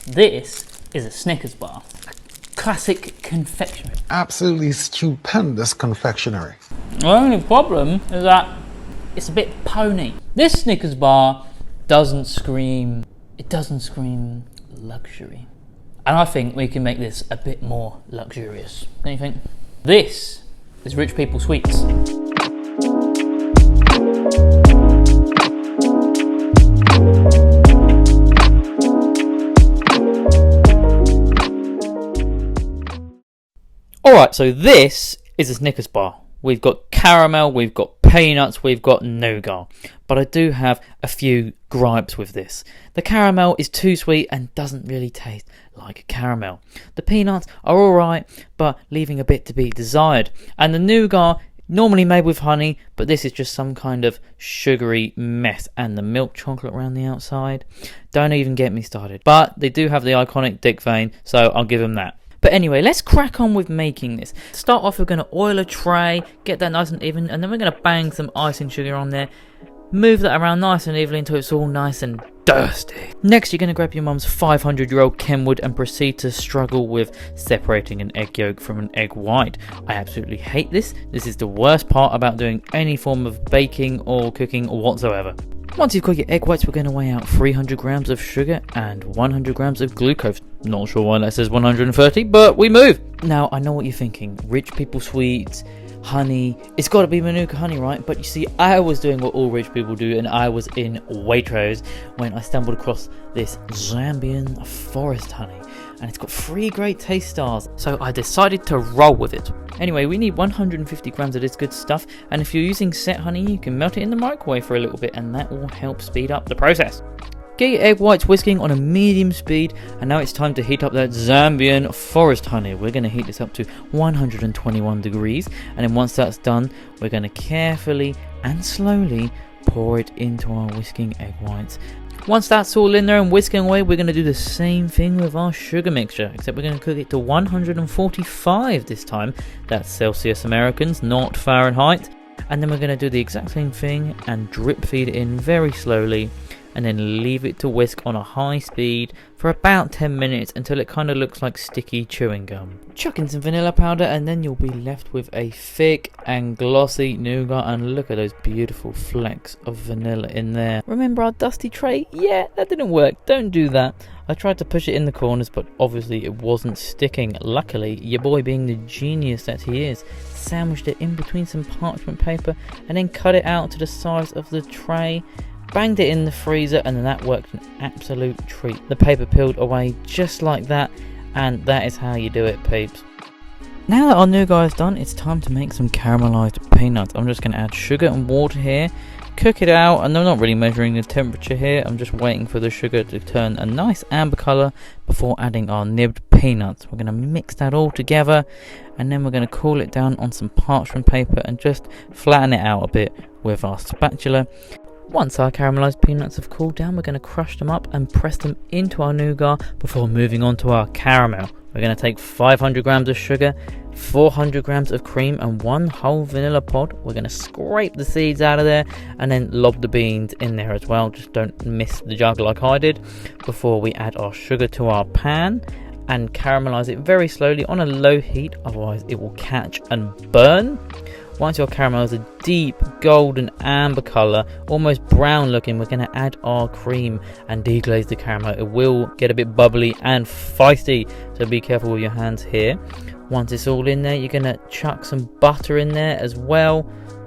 This is a Snickers bar. Classic confectionery. Absolutely stupendous confectionery. The only problem is that it's a bit pony. This Snickers bar doesn't scream luxury. And I think we can make this a bit more luxurious. Don't you think? This is rich people sweets. Alright, so this is a Snickers bar. We've got caramel, we've got peanuts, we've got nougat. But I do have a few gripes with this. The caramel is too sweet and doesn't really taste like caramel. The peanuts are alright, but leaving a bit to be desired. And the nougat, normally made with honey, but this is just some kind of sugary mess. And the milk chocolate around the outside, don't even get me started. But they do have the iconic Dick vein, so I'll give them that. But anyway, let's crack on with making this. To start off, we're going to oil a tray, get that nice and even, and then we're going to bang some icing sugar on there. Move that around nice and evenly until it's all nice and dusty. Next, you're going to grab your mum's 500-year-old Kenwood and proceed to struggle with separating an egg yolk from an egg white. I absolutely hate this. This is the worst part about doing any form of baking or cooking whatsoever. Once you've got your egg whites, we're going to weigh out 300 grams of sugar and 100 grams of glucose. Not sure why that says 130, but we move. Now, I know what you're thinking. Rich people sweets, honey. It's got to be Manuka honey, right? But you see, I was doing what all rich people do, and I was in Waitrose when I stumbled across this Zambian forest honey. And it's got 3 great taste stars, so I decided to roll with it. Anyway, we need 150 grams of this good stuff, and if you're using set honey, you can melt it in the microwave for a little bit, and that will help speed up the process. Get your egg whites whisking on a medium speed, and now it's time to heat up that Zambian forest honey. We're going to heat this up to 121 degrees, and then once that's done, we're going to carefully and slowly pour it into our whisking egg whites. Once that's all in there and whisking away, we're going to do the same thing with our sugar mixture, except we're going to cook it to 145 this time. That's Celsius Americans, not Fahrenheit. And then we're going to do the exact same thing and drip feed it in very slowly, and then leave it to whisk on a high speed for about 10 minutes until it kind of looks like sticky chewing gum. Chuck in some vanilla powder, and then you'll be left with a thick and glossy nougat, and look at those beautiful flecks of vanilla in there. Remember our dusty tray? Yeah, that didn't work. Don't do that. I tried to push it in the corners, but obviously it wasn't sticking. Luckily, your boy, being the genius that he is, sandwiched it in between some parchment paper and then cut it out to the size of the tray. Banged it in the freezer, and then that worked an absolute treat. The paper peeled away just like that, and that is how you do it, peeps. Now that our nougat is done, it's time to make some caramelized peanuts. I'm just going to add sugar and water here, cook it out, and I'm not really measuring the temperature here. I'm just waiting for the sugar to turn a nice amber color before adding our nibbed peanuts. We're going to mix that all together, and then we're going to cool it down on some parchment paper and just flatten it out a bit with our spatula. Once our caramelized peanuts have cooled down, we're going to crush them up and press them into our nougat before moving on to our caramel. We're going to take 500 grams of sugar, 400 grams of cream, and 1 whole vanilla pod. We're going to scrape the seeds out of there and then lob the beans in there as well. Just don't miss the jug like I did. Before we add our sugar to our pan and caramelize it very slowly on a low heat, otherwise it will catch and burn. Once your caramel is a deep golden amber colour, almost brown looking, we're going to add our cream and deglaze the caramel. It will get a bit bubbly and feisty, so be careful with your hands here. Once it's all in there, you're going to chuck some butter in there as well,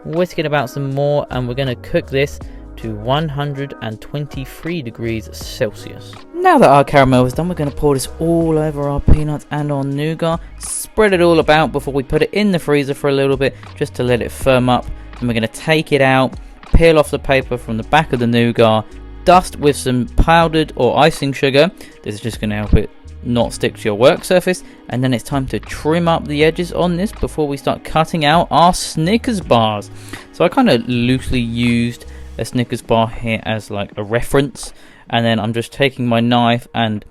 whisk it about some more, and we're going to cook this to 123 degrees Celsius. Now that our caramel is done, we're going to pour this all over our peanuts and our nougat. Spread it all about before we put it in the freezer for a little bit, just to let it firm up. And we're going to take it out, peel off the paper from the back of the nougat, dust with some powdered or icing sugar. This is just going to help it not stick to your work surface. And then it's time to trim up the edges on this before we start cutting out our Snickers bars. So I kind of loosely used a Snickers bar here as like a reference, and then I'm just taking my knife and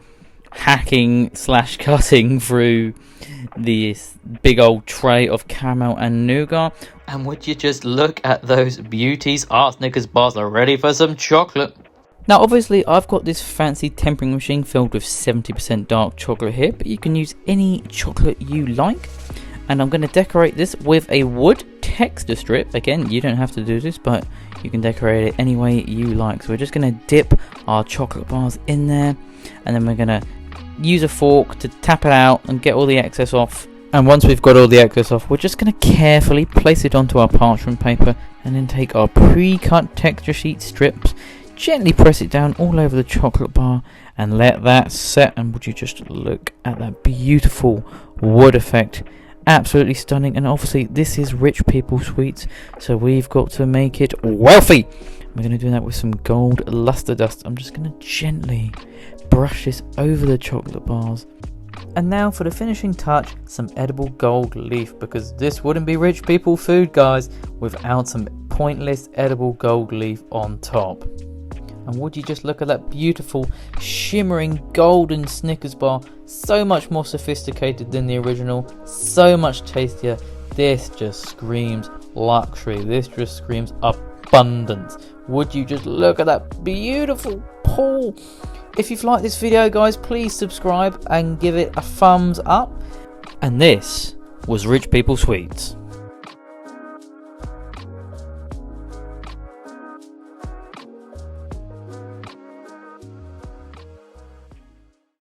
hacking / cutting through this big old tray of caramel and nougat. And would you just look at those beauties? Our Snickers bars are ready for some chocolate. Now obviously I've got this fancy tempering machine filled with 70% dark chocolate here, but you can use any chocolate you like. And I'm going to decorate this with a wood texture strip. Again, you don't have to do this, but you can decorate it any way you like. So we're just going to dip our chocolate bars in there, and then we're going to use a fork to tap it out and get all the excess off. And once we've got all the excess off, we're just going to carefully place it onto our parchment paper, and then take our pre-cut texture sheet strips, gently press it down all over the chocolate bar and let that set. And would you just look at that beautiful wood effect? Absolutely stunning. And obviously this is rich people sweets, so we've got to make it wealthy. We're going to do that with some gold luster dust. I'm just going to gently brush this over the chocolate bars. And now for the finishing touch, some edible gold leaf, because this wouldn't be rich people food, guys, without some pointless edible gold leaf on top. And would you just look at that beautiful shimmering golden Snickers bar, so much more sophisticated than the original, so much tastier. This just screams luxury, this just screams abundance. Would you just look at that beautiful pull? If you've liked this video, guys, please subscribe and give it a thumbs up. And this was Rich People Sweets.